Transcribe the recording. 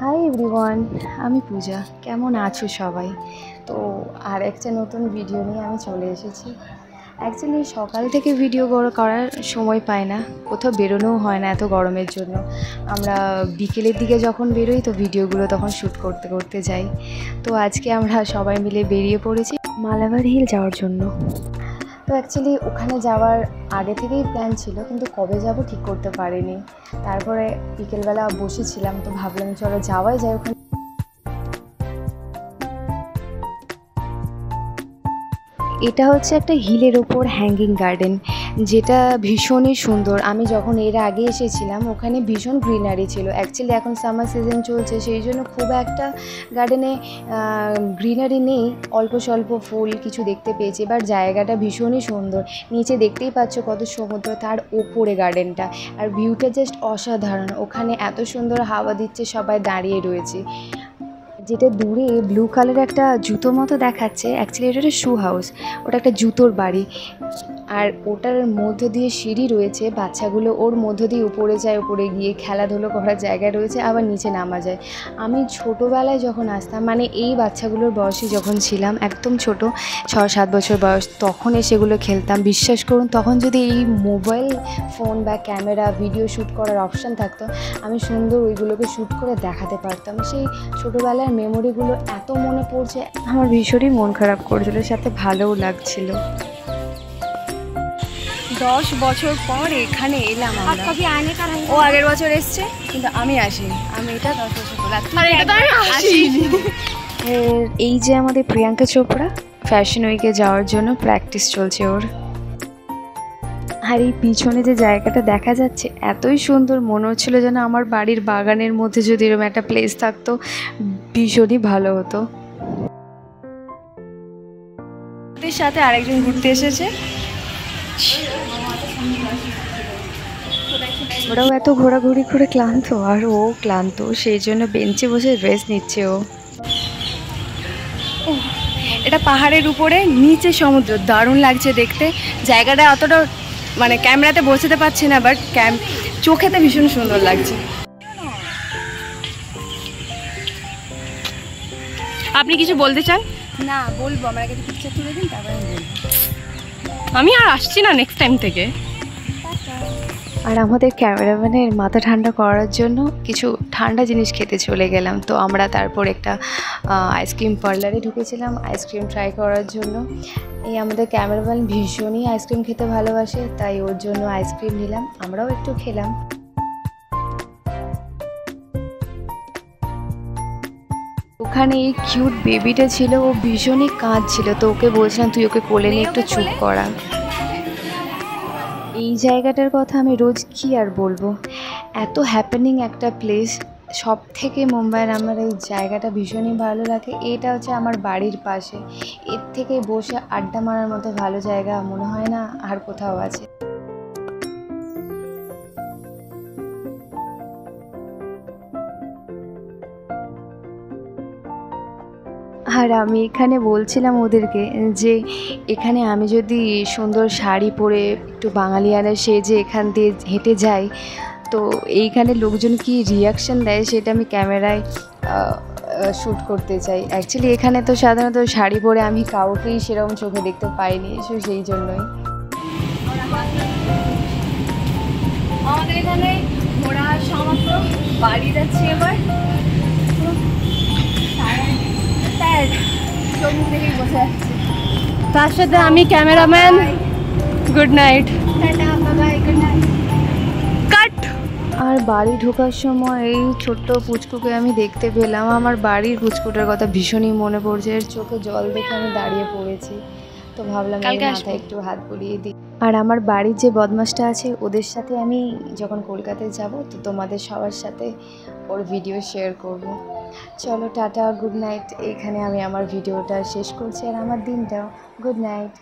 Hi everyone, আমি পূজা। কেমন আছো সবাই? তো আর একটা নতুন ভিডিও নিয়ে আমি চলে এসেছি। অ্যাকচুয়ালি সকাল থেকে ভিডিও করার সময় পাই না, কোথাও বেরোনোও হয় না এত গরমের জন্য। আমরা বিকেলের দিকে যখন বেরোই তো ভিডিওগুলো তখন শ্যুট করতে করতে যাই। তো আজকে আমরা সবাই মিলে বেরিয়ে পড়েছি মালাবার হিল যাওয়ার জন্য। তো অ্যাকচুয়ালি ওখানে যাওয়ার আগে থেকেই প্ল্যান ছিল, কিন্তু কবে যাব ঠিক করতে পারিনি। তারপরে বিকেলবেলা বসেছিলাম, তো ভাবলাম চলো যাওয়াই যায় ওখানে। এটা হচ্ছে একটা হিলের ওপর হ্যাঙ্গিং গার্ডেন, যেটা ভীষণই সুন্দর। আমি যখন এর আগে এসেছিলাম ওখানে ভীষণ গ্রিনারি ছিল। অ্যাকচুয়ালি এখন সামার সিজন চলছে, সেই জন্য খুব একটা গার্ডেনে গ্রিনারি নেই, অল্প স্বল্প ফুল কিছু দেখতে পেয়েছি। এবার জায়গাটা ভীষণই সুন্দর, নিচে দেখতেই পাচ্ছ কত সমুদ্র, তার ওপরে গার্ডেনটা, আর ভিউটা জাস্ট অসাধারণ। ওখানে এত সুন্দর হাওয়া দিচ্ছে, সবাই দাঁড়িয়ে রয়েছে। যেটা দূরে ব্লু কালার একটা জুতো মতো দেখাচ্ছে, অ্যাকচুয়ালি এটা একটা শু হাউস, ওটা একটা জুতোর বাড়ি। আর ওটার মধ্য দিয়ে সিঁড়ি রয়েছে, বাচ্চাগুলো ওর মধ্য দিয়ে উপরে যায়, উপরে গিয়ে খেলাধুলো করার জায়গা রয়েছে, আবার নিচে নামা যায়। আমি ছোটোবেলায় যখন আসতাম, মানে এই বাচ্চাগুলোর বয়সে যখন ছিলাম, একদম ছোট 6-7 বছর বয়স, তখন সেগুলো খেলতাম। বিশ্বাস করুন, তখন যদি এই মোবাইল ফোন বা ক্যামেরা ভিডিও শ্যুট করার অপশান থাকতো, আমি সুন্দর ওইগুলোকে শ্যুট করে দেখাতে পারতাম। সেই ছোটোবেলার মেমোরিগুলো এত মনে পড়ছে, আমার ভীষণই মন খারাপ করছিল, সাথে ভালোও লাগছিল। 10 বছর পর এখানে এলাম আমরা। ও আগের বছর এসছে, কিন্তু আমি আসিনি। আমি এটা 10 বছর পর আসিনি। এই যে আমাদের প্রিয়াঙ্কা চোপড়া, ফ্যাশন উইকে যাওয়ার জন্য প্র্যাকটিস চলছে ওর। আর এই পিছনে যে জায়গাটা দেখা যাচ্ছে এতই সুন্দর, মনে হচ্ছিল যেন আমার বাড়ির বাগানের মধ্যে যদি এরকম একটা প্লেস থাকতো, ভীষণই ভালো হতো। ওদের সাথে আরেকজন ঘুরতে এসেছে, ওরাও এত ঘোরাঘুরি করে ক্লান্ত, আর ও ক্লান্ত, সেই জন্য বেঞ্চে বসে রেস্ট নিচ্ছে ও। এটা পাহাড়ের উপরে, নিচে সমুদ্র, দারুণ লাগছে দেখতে। জায়গাটা অতটা মানে ক্যামেরাতে বোঝাতে পারছি না, বাট চোখেতে ভীষণ সুন্দর লাগছে। আপনি কিছু বলতে চান? না, বলবো, আমার আগে পিকচার তুলে দিন, তারপরে আমি বলবো। আমি আর আসছি না নেক্সট টাইম থেকে। আর আমাদের ক্যামেরাম্যানের মাথা ঠান্ডা করার জন্য কিছু ঠান্ডা জিনিস খেতে চলে গেলাম। তো আমরা তারপর একটা আইসক্রিম পার্লারে ঢুকেছিলাম আইসক্রিম ট্রাই করার জন্য। এই আমাদের ক্যামেরাম্যান ভীষণই আইসক্রিম খেতে ভালোবাসে, তাই ওর জন্য আইসক্রিম নিলাম, আমরাও একটু খেলাম। ওখানে এই কিউট বেবিটা ছিল, ও ভীষণই কাঁদছিল, তো ওকে বলছিলাম তুই ওকে কোলে নিয়ে একটু চুপ করা। এই জায়গাটার কথা আমি রোজ কি আর বলবো, এত হ্যাপেনিং একটা প্লেস। সব থেকে মুম্বাইয়ের আমার এই জায়গাটা ভীষণই ভালো লাগে। এটা হচ্ছে আমার বাড়ির পাশে, এর থেকে বসে আড্ডা মারার মতো ভালো জায়গা মনে হয় না আর কোথাও আছে। আর আমি এখানে বলছিলাম ওদেরকে যে এখানে আমি যদি সুন্দর শাড়ি পরে একটু বাঙালিয়ানা সেজে এখান দিয়ে হেঁটে যাই, তো এইখানে লোকজন কি রিয়াকশান দেয় সেটা আমি ক্যামেরায় শ্যুট করতে চাই। অ্যাকচুয়ালি এখানে তো সাধারণত শাড়ি পরে আমি কাউকেই সেরকম চোখে দেখতে পাইনি, সেই জন্যই। আমাদের এখানে ঘোরা সমাপ্ত, বাড়ি যাচ্ছি এবার। তার সাথে আমি ক্যামেরাম্যান। Good night. কাট। আর বাড়ি ঢোকার সময় এই ছোট্ট পুচকুকে আমি দেখতে পেলাম। আমার বাড়ির পুচকুটার কথা ভীষণই মনে পড়ছে, এর চোখে জল দেখে আমি দাঁড়িয়ে পড়েছি। তো ভাবলাম মাথায় একটু হাত বুলিয়ে দিই। আর আমার বাড়ির যে বদমাসটা আছে, ওদের সাথে আমি যখন কলকাতায় যাব তো তোমাদের সবার সাথে ওর ভিডিও শেয়ার করব। চলো টাটা, গুড নাইট। এখানে আমি আমার ভিডিওটা শেষ করছি, আর আমার দিনটাও। Good night.